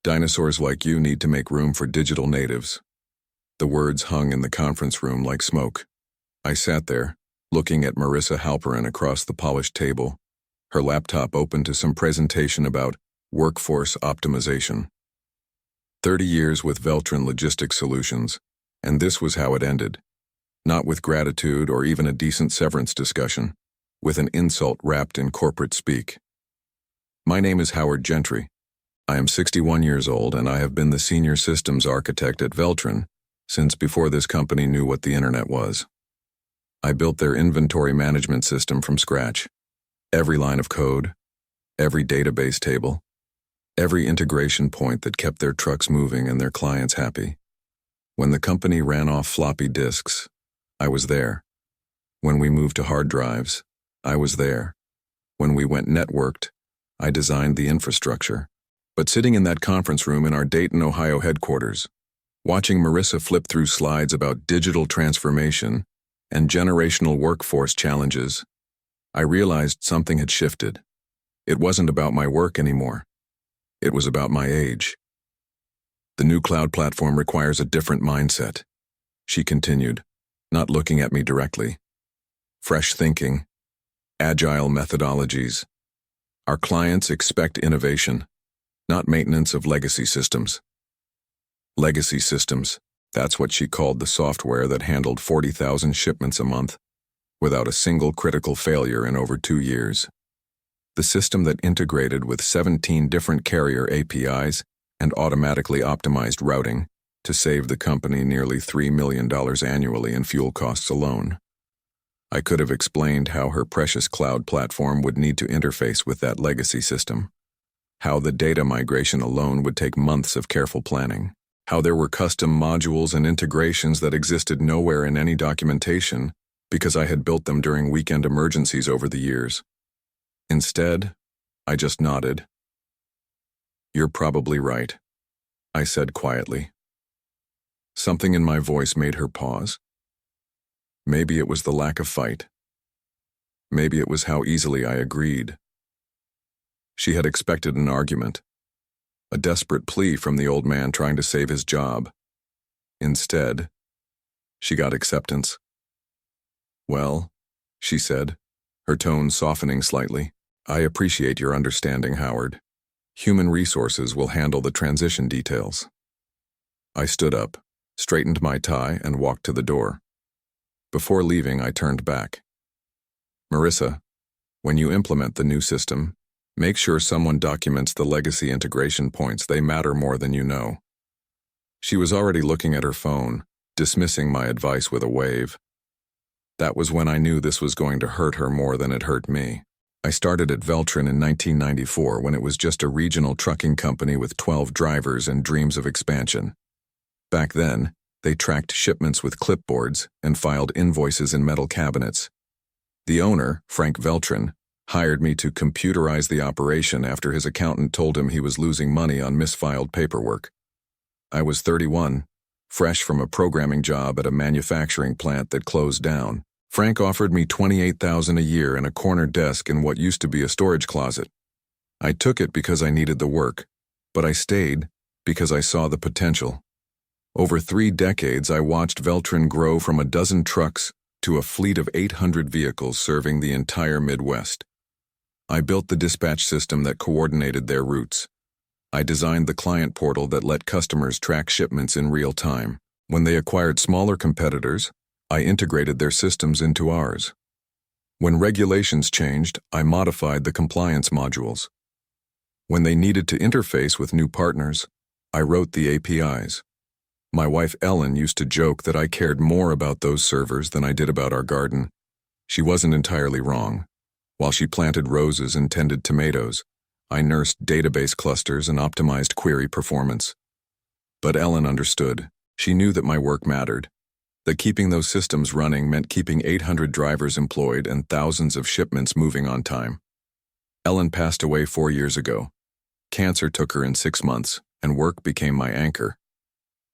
Dinosaurs like you need to make room for digital natives. The words hung in the conference room like smoke. I sat there, looking at Marissa Halperin across the polished table, her laptop open to some presentation about workforce optimization. 30 years with Veltrin Logistics Solutions, and this was how it ended. Not with gratitude or even a decent severance discussion, with an insult wrapped in corporate speak. My name is Howard Gentry. I am 61 years old and I have been the senior systems architect at Veltrin since before this company knew what the internet was. I built their inventory management system from scratch. Every line of code, every database table, every integration point that kept their trucks moving and their clients happy. When the company ran off floppy disks, I was there. When we moved to hard drives, I was there. When we went networked, I designed the infrastructure. But sitting in that conference room in our Dayton, Ohio headquarters, watching Marissa flip through slides about digital transformation and generational workforce challenges, I realized something had shifted. It wasn't about my work anymore. It was about my age. The new cloud platform requires a different mindset, she continued, not looking at me directly. Fresh thinking, agile methodologies. Our clients expect innovation, not maintenance of legacy systems. Legacy systems, that's what she called the software that handled 40,000 shipments a month, without a single critical failure in over 2 years. The system that integrated with 17 different carrier APIs and automatically optimized routing to save the company nearly $3 million annually in fuel costs alone. I could have explained how her precious cloud platform would need to interface with that legacy system, how the data migration alone would take months of careful planning, how there were custom modules and integrations that existed nowhere in any documentation because I had built them during weekend emergencies over the years. Instead, I just nodded. You're probably right, I said quietly. Something in my voice made her pause. Maybe it was the lack of fight. Maybe it was how easily I agreed. She had expected an argument, a desperate plea from the old man trying to save his job. Instead, she got acceptance. Well, she said, her tone softening slightly, I appreciate your understanding, Howard. Human resources will handle the transition details. I stood up, straightened my tie, and walked to the door. Before leaving, I turned back. Marissa, when you implement the new system, make sure someone documents the legacy integration points. They matter more than you know. She was already looking at her phone, dismissing my advice with a wave. That was when I knew this was going to hurt her more than it hurt me. I started at Veltrin in 1994 when it was just a regional trucking company with 12 drivers and dreams of expansion. Back then, they tracked shipments with clipboards and filed invoices in metal cabinets. The owner, Frank Veltrin, hired me to computerize the operation after his accountant told him he was losing money on misfiled paperwork. I was 31, fresh from a programming job at a manufacturing plant that closed down. Frank offered me $28,000 a year and a corner desk in what used to be a storage closet. I took it because I needed the work, but I stayed because I saw the potential. Over 3 decades, I watched Veltrin grow from a dozen trucks to a fleet of 800 vehicles serving the entire Midwest. I built the dispatch system that coordinated their routes. I designed the client portal that let customers track shipments in real time. When they acquired smaller competitors, I integrated their systems into ours. When regulations changed, I modified the compliance modules. When they needed to interface with new partners, I wrote the APIs. My wife Ellen used to joke that I cared more about those servers than I did about our garden. She wasn't entirely wrong. While she planted roses and tended tomatoes, I nursed database clusters and optimized query performance. But Ellen understood. She knew that my work mattered, that keeping those systems running meant keeping 800 drivers employed and thousands of shipments moving on time. Ellen passed away 4 years ago. Cancer took her in 6 months, and work became my anchor.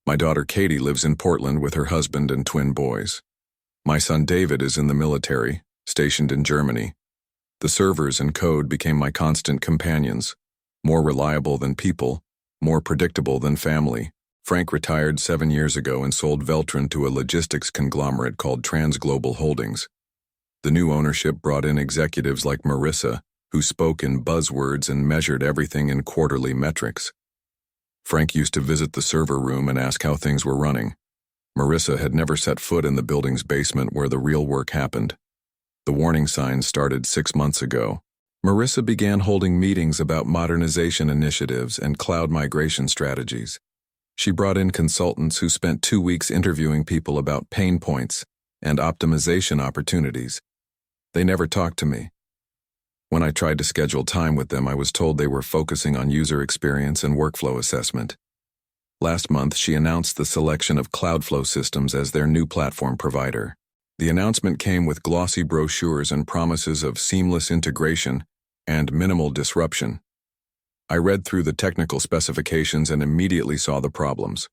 My daughter Katie lives in Portland with her husband and twin boys. My son David is in the military, stationed in Germany. The servers and code became my constant companions, more reliable than people, more predictable than family. Frank retired 7 years ago and sold Veltron to a logistics conglomerate called Transglobal Holdings. The new ownership brought in executives like Marissa, who spoke in buzzwords and measured everything in quarterly metrics. Frank used to visit the server room and ask how things were running. Marissa had never set foot in the building's basement where the real work happened. The warning signs started 6 months ago. Marissa began holding meetings about modernization initiatives and cloud migration strategies. She brought in consultants who spent 2 weeks interviewing people about pain points and optimization opportunities. They never talked to me. When I tried to schedule time with them, I was told they were focusing on user experience and workflow assessment. Last month, she announced the selection of Cloudflow Systems as their new platform provider. The announcement came with glossy brochures and promises of seamless integration and minimal disruption. I read through the technical specifications and immediately saw the problems.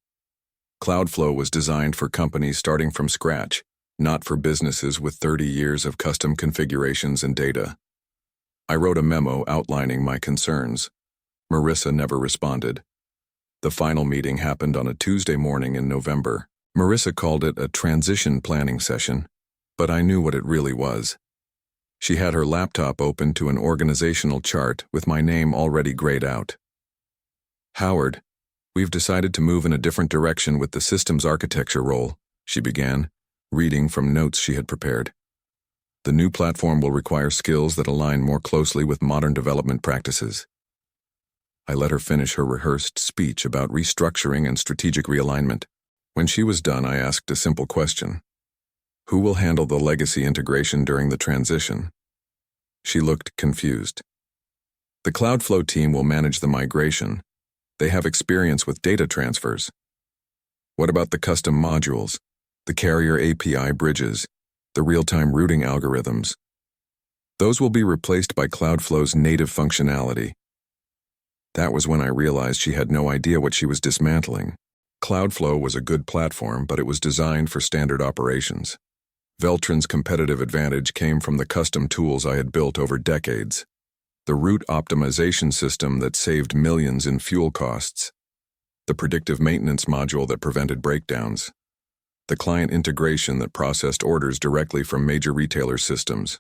Cloudflow was designed for companies starting from scratch, not for businesses with 30 years of custom configurations and data. I wrote a memo outlining my concerns. Marissa never responded. The final meeting happened on a Tuesday morning in November. Marissa called it a transition planning session, but I knew what it really was. She had her laptop open to an organizational chart with my name already grayed out. "Howard, we've decided to move in a different direction with the systems architecture role," she began, reading from notes she had prepared. "The new platform will require skills that align more closely with modern development practices." I let her finish her rehearsed speech about restructuring and strategic realignment. When she was done, I asked a simple question. "Who will handle the legacy integration during the transition?" She looked confused. "The Cloudflow team will manage the migration. They have experience with data transfers." "What about the custom modules, the carrier API bridges, the real-time routing algorithms?" "Those will be replaced by Cloudflow's native functionality." That was when I realized she had no idea what she was dismantling. Cloudflow was a good platform, but it was designed for standard operations. Veltron's competitive advantage came from the custom tools I had built over decades. The route optimization system that saved millions in fuel costs. The predictive maintenance module that prevented breakdowns. The client integration that processed orders directly from major retailer systems.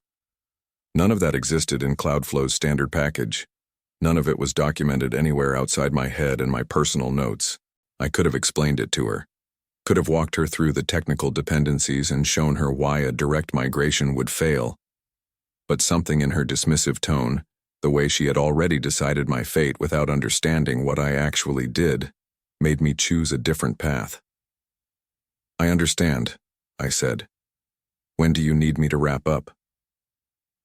None of that existed in Cloudflow's standard package. None of it was documented anywhere outside my head and my personal notes. I could have explained it to her. Could have walked her through the technical dependencies and shown her why a direct migration would fail. But something in her dismissive tone, the way she had already decided my fate without understanding what I actually did, made me choose a different path. "I understand," I said. "When do you need me to wrap up?"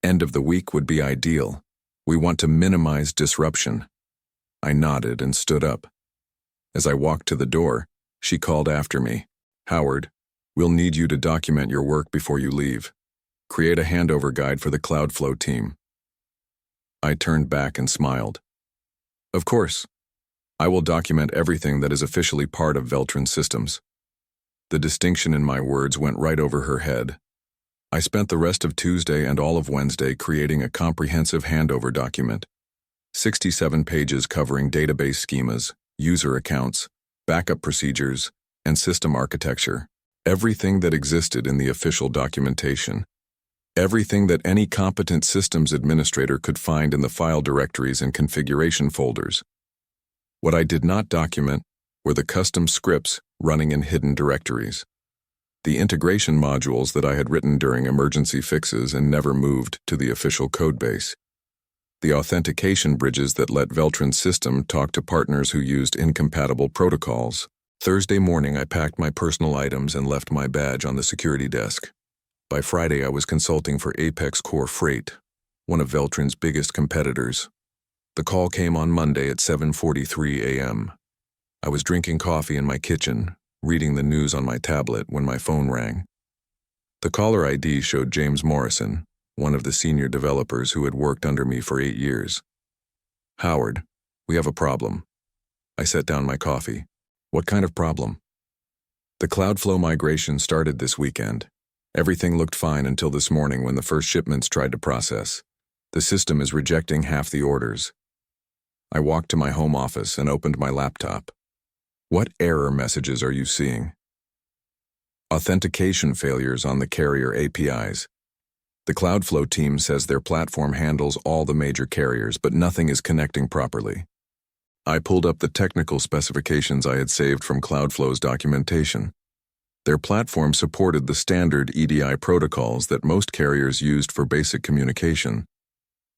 "End of the week would be ideal. We want to minimize disruption." I nodded and stood up. As I walked to the door, she called after me. "Howard, we'll need you to document your work before you leave. Create a handover guide for the Cloudflow team." I turned back and smiled. "Of course. I will document everything that is officially part of Veltron Systems." The distinction in my words went right over her head. I spent the rest of Tuesday and all of Wednesday creating a comprehensive handover document. 67 pages covering database schemas, user accounts, backup procedures, and system architecture. Everything that existed in the official documentation. Everything that any competent systems administrator could find in the file directories and configuration folders. What I did not document were the custom scripts running in hidden directories. The integration modules that I had written during emergency fixes and never moved to the official codebase. The authentication bridges that let Veltron's system talk to partners who used incompatible protocols. Thursday morning, I packed my personal items and left my badge on the security desk. By Friday, I was consulting for Apex Core Freight, one of Veltron's biggest competitors. The call came on Monday at 7:43 a.m. I was drinking coffee in my kitchen, reading the news on my tablet when my phone rang. The caller ID showed James Morrison, one of the senior developers who had worked under me for 8 years. "Howard, we have a problem." I set down my coffee. "What kind of problem?" "The Cloudflow migration started this weekend. Everything looked fine until this morning when the first shipments tried to process. The system is rejecting half the orders." I walked to my home office and opened my laptop. What error messages are you seeing? Authentication failures on the carrier APIs. The Cloudflow team says their platform handles all the major carriers, but nothing is connecting properly. I pulled up the technical specifications I had saved from Cloudflow's documentation. Their platform supported the standard EDI protocols that most carriers used for basic communication.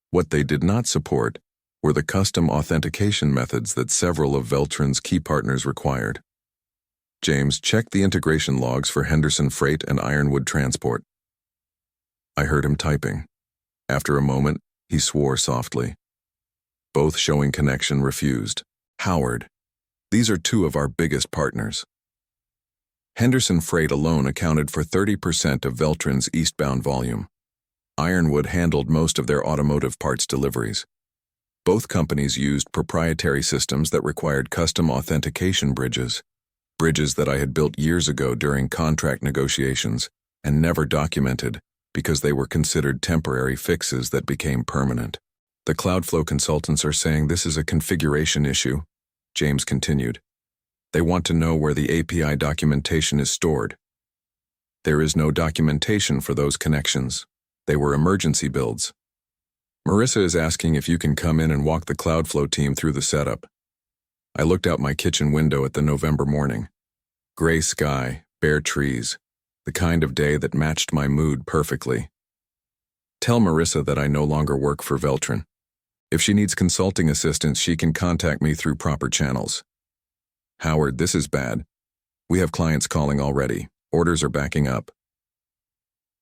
What they did not support were the custom authentication methods that several of Veltron's key partners required. James, check the integration logs for Henderson Freight and Ironwood Transport. I heard him typing. After a moment, he swore softly. Both showing connection refused. Howard, these are two of our biggest partners. Henderson Freight alone accounted for 30% of Veltron's eastbound volume. Ironwood handled most of their automotive parts deliveries. Both companies used proprietary systems that required custom authentication bridges that I had built years ago during contract negotiations and never documented because they were considered temporary fixes that became permanent. The Cloudflow consultants are saying this is a configuration issue, James continued. They want to know where the API documentation is stored. There is no documentation for those connections. They were emergency builds. Marissa is asking if you can come in and walk the Cloudflow team through the setup. I looked out my kitchen window at the November morning. Gray sky, bare trees, the kind of day that matched my mood perfectly. Tell Marissa that I no longer work for Veltron. If she needs consulting assistance, she can contact me through proper channels. Howard, this is bad. We have clients calling already. Orders are backing up.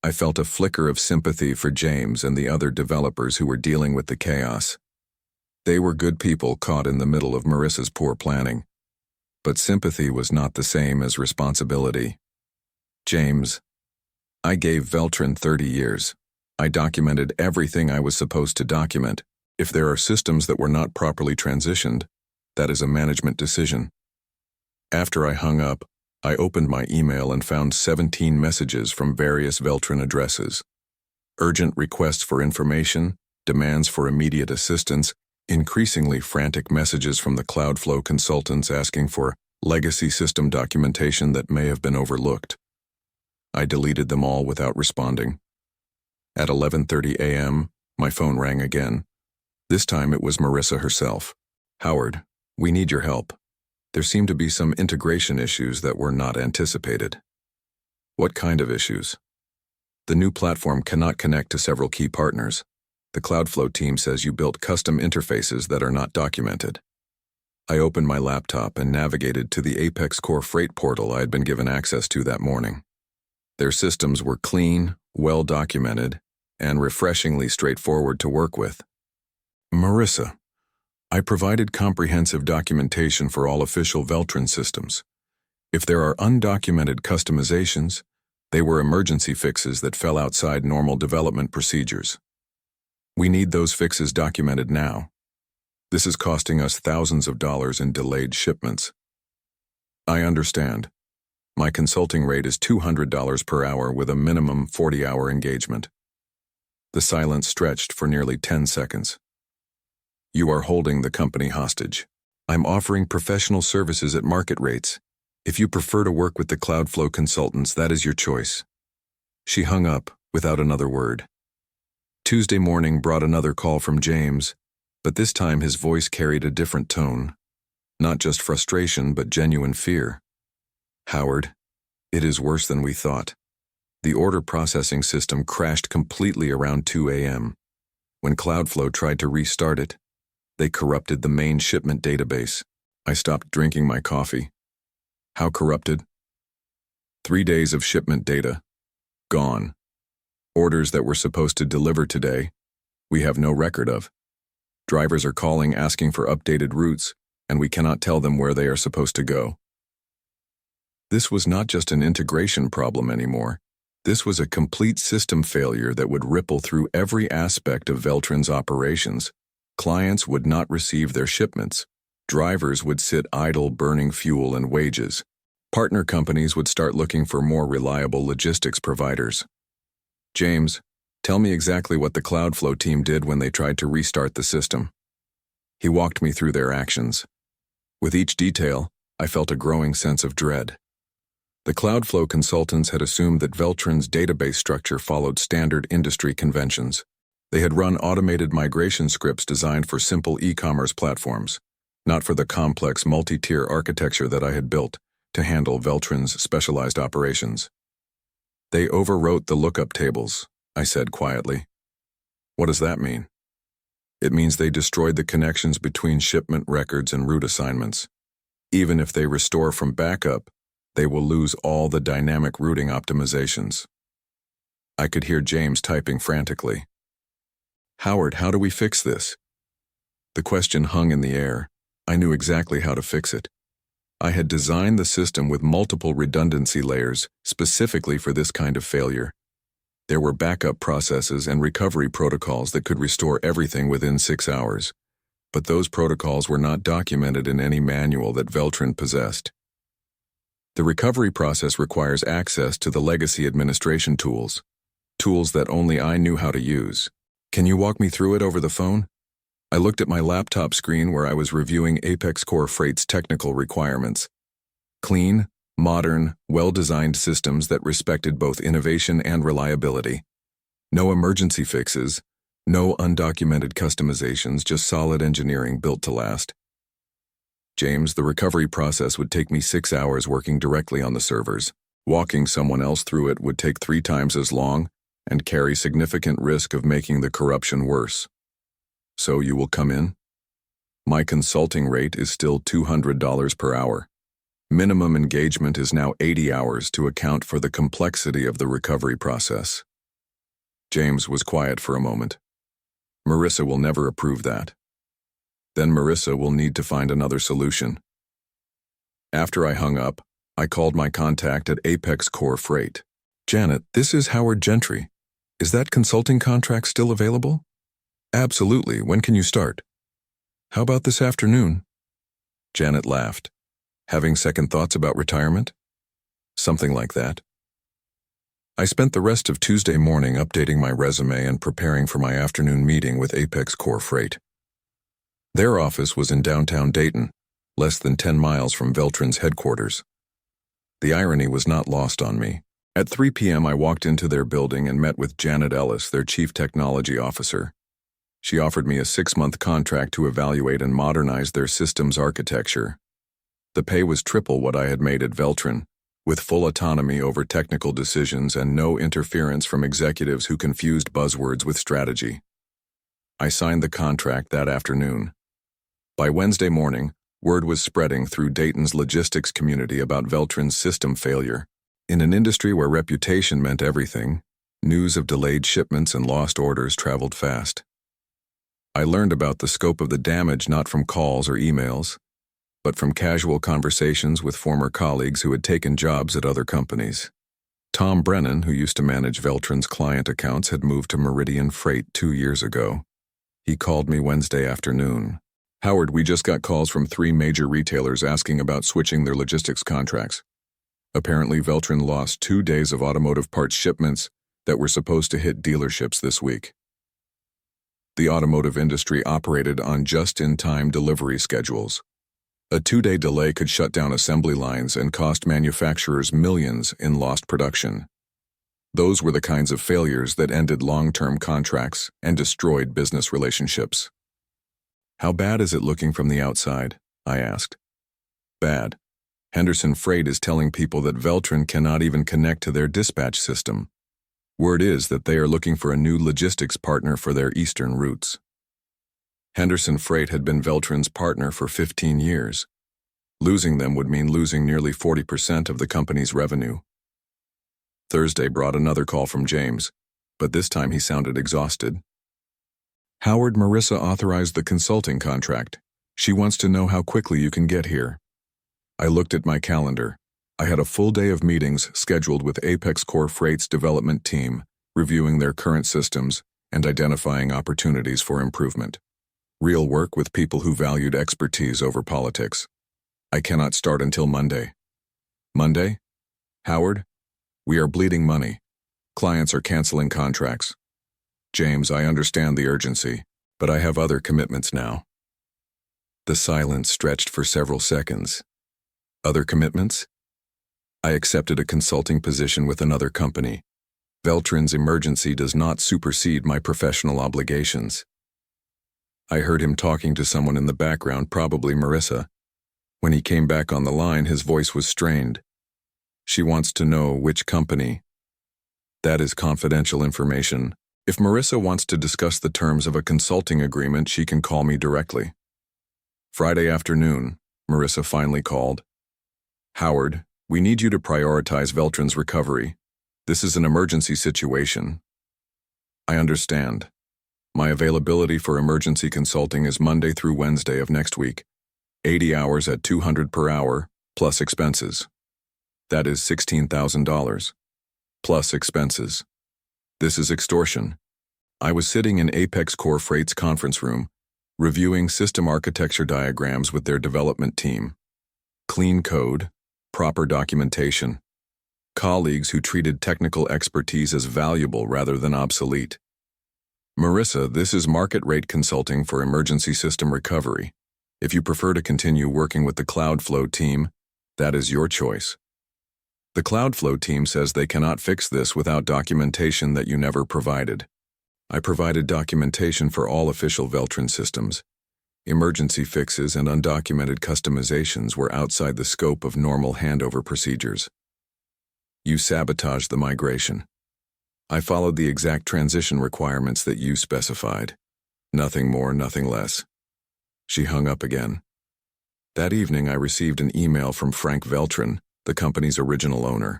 I felt a flicker of sympathy for James and the other developers who were dealing with the chaos. They were good people caught in the middle of Marissa's poor planning. But sympathy was not the same as responsibility. James, I gave Veltron 30 years. I documented everything I was supposed to document. If there are systems that were not properly transitioned, that is a management decision. After I hung up, I opened my email and found 17 messages from various Veltron addresses. Urgent requests for information, demands for immediate assistance, increasingly frantic messages from the Cloudflow consultants asking for legacy system documentation that may have been overlooked. I deleted them all without responding. At 11:30 a.m., my phone rang again. This time it was Marissa herself. Howard, we need your help. There seem to be some integration issues that were not anticipated. What kind of issues? The new platform cannot connect to several key partners. The Cloudflow team says you built custom interfaces that are not documented. I opened my laptop and navigated to the Apex Core Freight portal I had been given access to that morning. Their systems were clean, well documented, and refreshingly straightforward to work with. Marissa, I provided comprehensive documentation for all official Veltron systems. If there are undocumented customizations, they were emergency fixes that fell outside normal development procedures. We need those fixes documented now. This is costing us thousands of dollars in delayed shipments. I understand. My consulting rate is $200 per hour with a minimum 40-hour engagement. The silence stretched for nearly 10 seconds. You are holding the company hostage. I'm offering professional services at market rates. If you prefer to work with the Cloudflow consultants, that is your choice. She hung up without another word. Tuesday morning brought another call from James, but this time his voice carried a different tone. Not just frustration, but genuine fear. Howard, it is worse than we thought. The order processing system crashed completely around 2 a.m. When Cloudflow tried to restart it, they corrupted the main shipment database. I stopped drinking my coffee. How corrupted? 3 days of shipment data. Gone. Orders that were supposed to deliver today, we have no record of. Drivers are calling asking for updated routes, and we cannot tell them where they are supposed to go. This was not just an integration problem anymore. This was a complete system failure that would ripple through every aspect of Veltron's operations. Clients would not receive their shipments. Drivers would sit idle burning fuel and wages. Partner companies would start looking for more reliable logistics providers. James, tell me exactly what the Cloudflow team did when they tried to restart the system. He walked me through their actions. With each detail, I felt a growing sense of dread. The Cloudflow consultants had assumed that Veltrin's database structure followed standard industry conventions. They had run automated migration scripts designed for simple e-commerce platforms, not for the complex multi-tier architecture that I had built to handle Veltrin's specialized operations. They overwrote the lookup tables, I said quietly. What does that mean? It means they destroyed the connections between shipment records and route assignments. Even if they restore from backup, they will lose all the dynamic routing optimizations. I could hear James typing frantically. Howard, how do we fix this? The question hung in the air. I knew exactly how to fix it. I had designed the system with multiple redundancy layers specifically for this kind of failure. There were backup processes and recovery protocols that could restore everything within 6 hours, but those protocols were not documented in any manual that Veltrin possessed. The recovery process requires access to the legacy administration tools that only I knew how to use. Can you walk me through it over the phone? I looked at my laptop screen where I was reviewing Apex Core Freight's technical requirements. Clean, modern, well-designed systems that respected both innovation and reliability. No emergency fixes, no undocumented customizations, just solid engineering built to last. James, the recovery process would take me 6 hours working directly on the servers. Walking someone else through it would take 3 times as long and carry significant risk of making the corruption worse. So you will come in? My consulting rate is still $200 per hour. Minimum engagement is now 80 hours to account for the complexity of the recovery process. James was quiet for a moment. Marissa will never approve that. Then Marissa will need to find another solution. After I hung up, I called my contact at Apex Core Freight. Janet, this is Howard Gentry. Is that consulting contract still available? Absolutely. When can you start? How about this afternoon? Janet laughed. Having second thoughts about retirement? Something like that. I spent the rest of Tuesday morning updating my resume and preparing for my afternoon meeting with Apex Core Freight. Their office was in downtown Dayton, less than 10 miles from Veltrin's headquarters. The irony was not lost on me. At 3 p.m. I walked into their building and met with Janet Ellis, their Chief Technology Officer. She offered me a 6-month contract to evaluate and modernize their systems architecture. The pay was triple what I had made at Veltrin, with full autonomy over technical decisions and no interference from executives who confused buzzwords with strategy. I signed the contract that afternoon. By Wednesday morning, word was spreading through Dayton's logistics community about Veltrin's system failure. In an industry where reputation meant everything, news of delayed shipments and lost orders traveled fast. I learned about the scope of the damage not from calls or emails, but from casual conversations with former colleagues who had taken jobs at other companies. Tom Brennan, who used to manage Veltrin's client accounts, had moved to Meridian Freight 2 years ago. He called me Wednesday afternoon. Howard, we just got calls from 3 major retailers asking about switching their logistics contracts. Apparently, Veltrin lost 2 days of automotive parts shipments that were supposed to hit dealerships this week. The automotive industry operated on just-in-time delivery schedules. A 2-day delay could shut down assembly lines and cost manufacturers millions in lost production. Those were the kinds of failures that ended long-term contracts and destroyed business relationships. How bad is it looking from the outside? I asked. Bad. Henderson Freight is telling people that Veltrin cannot even connect to their dispatch system. Word is that they are looking for a new logistics partner for their eastern routes. Henderson Freight had been Veltrin's partner for 15 years. Losing them would mean losing nearly 40% of the company's revenue. Thursday brought another call from James, but this time he sounded exhausted. Howard, Marissa authorized the consulting contract. She wants to know how quickly you can get here. I looked at my calendar. I had a full day of meetings scheduled with Apex Core Freight's development team, reviewing their current systems and identifying opportunities for improvement. Real work with people who valued expertise over politics. I cannot start until Monday. Monday? Howard? We are bleeding money. Clients are canceling contracts. James, I understand the urgency, but I have other commitments now. The silence stretched for several seconds. Other commitments? I accepted a consulting position with another company. Veltrin's emergency does not supersede my professional obligations. I heard him talking to someone in the background, probably Marissa. When he came back on the line, his voice was strained. She wants to know which company. That is confidential information. If Marissa wants to discuss the terms of a consulting agreement, she can call me directly. Friday afternoon, Marissa finally called. Howard, we need you to prioritize Veltrin's recovery. This is an emergency situation. I understand. My availability for emergency consulting is Monday through Wednesday of next week, 80 hours at $200 per hour, plus expenses. That is $16,000. Plus expenses. This is extortion. I was sitting in Apex Core Freight's conference room, reviewing system architecture diagrams with their development team. Clean code, proper documentation. Colleagues who treated technical expertise as valuable rather than obsolete. Marissa, this is market rate consulting for emergency system recovery. If you prefer to continue working with the Cloudflow team, that is your choice. The Cloudflow team says they cannot fix this without documentation that you never provided. I provided documentation for all official Veltrin systems. Emergency fixes and undocumented customizations were outside the scope of normal handover procedures. You sabotaged the migration. I followed the exact transition requirements that you specified. Nothing more, nothing less. She hung up again. That evening I received an email from Frank Veltrin, the company's original owner.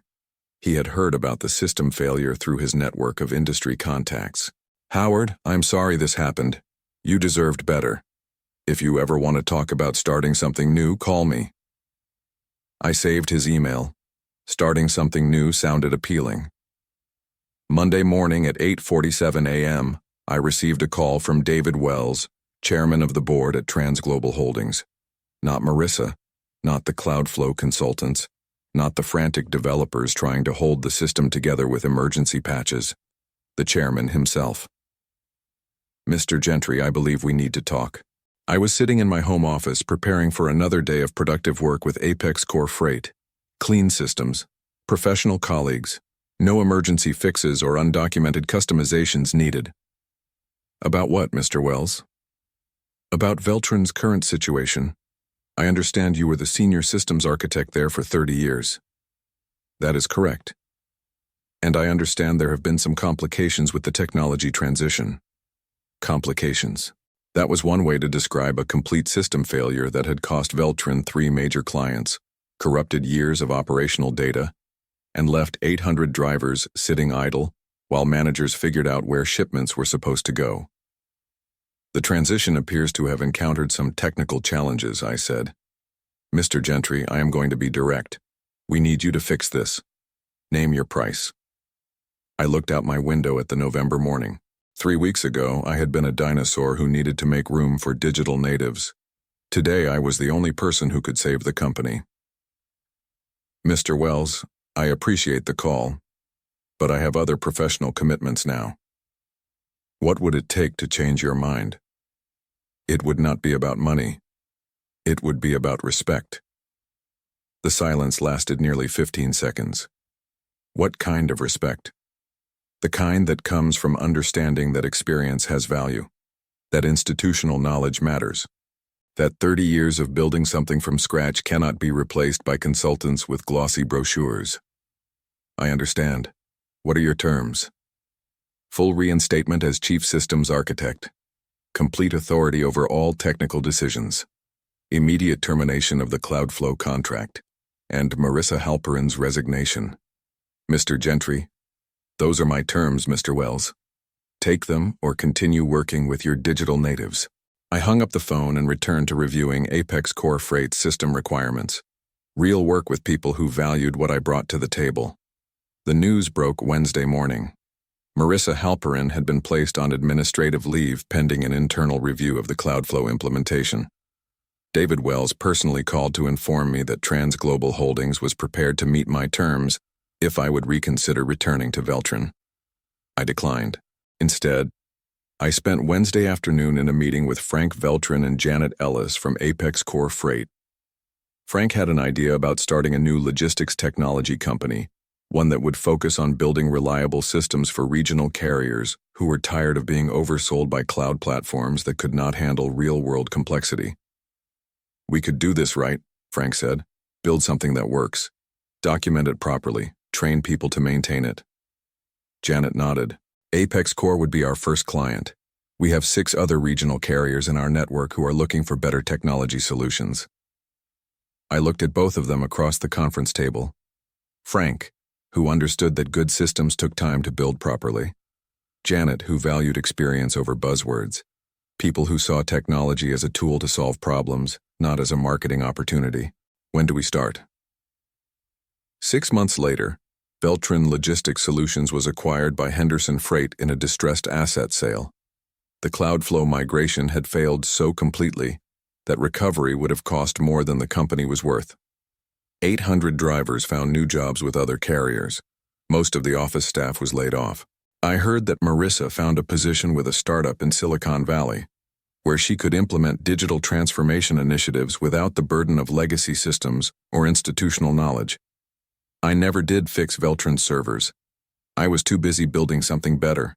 He had heard about the system failure through his network of industry contacts. Howard, I'm sorry this happened. You deserved better. If you ever want to talk about starting something new, call me. I saved his email. Starting something new sounded appealing. Monday morning at 8:47 a.m., I received a call from David Wells, chairman of the board at Transglobal Holdings. Not Marissa, not the Cloudflow consultants, not the frantic developers trying to hold the system together with emergency patches. The chairman himself. Mr. Gentry, I believe we need to talk. I was sitting in my home office preparing for another day of productive work with Apex Core Freight. Clean systems, professional colleagues, no emergency fixes or undocumented customizations needed. About what, Mr. Wells? About Veltrin's current situation. I understand you were the senior systems architect there for 30 years. That is correct. And I understand there have been some complications with the technology transition. Complications. That was one way to describe a complete system failure that had cost Veltrin 3 major clients, corrupted years of operational data, and left 800 drivers sitting idle while managers figured out where shipments were supposed to go. The transition appears to have encountered some technical challenges, I said. Mr. Gentry, I am going to be direct. We need you to fix this. Name your price. I looked out my window at the November morning. 3 weeks ago, I had been a dinosaur who needed to make room for digital natives. Today, I was the only person who could save the company. Mr. Wells, I appreciate the call, but I have other professional commitments now. What would it take to change your mind? It would not be about money. It would be about respect. The silence lasted nearly 15 seconds. What kind of respect? The kind that comes from understanding that experience has value, that institutional knowledge matters, that 30 years of building something from scratch cannot be replaced by consultants with glossy brochures. I understand. What are your terms? Full reinstatement as Chief Systems Architect. Complete authority over all technical decisions. Immediate termination of the Cloudflow contract. And Marissa Halperin's resignation. Mr. Gentry, those are my terms, Mr. Wells. Take them or continue working with your digital natives. I hung up the phone and returned to reviewing Apex Core Freight system requirements. Real work with people who valued what I brought to the table. The news broke Wednesday morning. Marissa Halperin had been placed on administrative leave pending an internal review of the Cloudflow implementation. David Wells personally called to inform me that Transglobal Holdings was prepared to meet my terms if I would reconsider returning to Veltrin. I declined. Instead, I spent Wednesday afternoon in a meeting with Frank Veltrin and Janet Ellis from Apex Core Freight. Frank had an idea about starting a new logistics technology company, one that would focus on building reliable systems for regional carriers who were tired of being oversold by cloud platforms that could not handle real-world complexity. "We could do this right," Frank said. "Build something that works. Document it properly. Train people to maintain it." Janet nodded. "Apex Core would be our first client. We have 6 other regional carriers in our network who are looking for better technology solutions." I looked at both of them across the conference table. Frank, who understood that good systems took time to build properly. Janet, who valued experience over buzzwords. People who saw technology as a tool to solve problems, not as a marketing opportunity. "When do we start?" 6 months later, Veltrin Logistics Solutions was acquired by Henderson Freight in a distressed asset sale. The Cloudflow migration had failed so completely that recovery would have cost more than the company was worth. 800 drivers found new jobs with other carriers. Most of the office staff was laid off. I heard that Marissa found a position with a startup in Silicon Valley, where she could implement digital transformation initiatives without the burden of legacy systems or institutional knowledge. I never did fix Veltrin's servers. I was too busy building something better.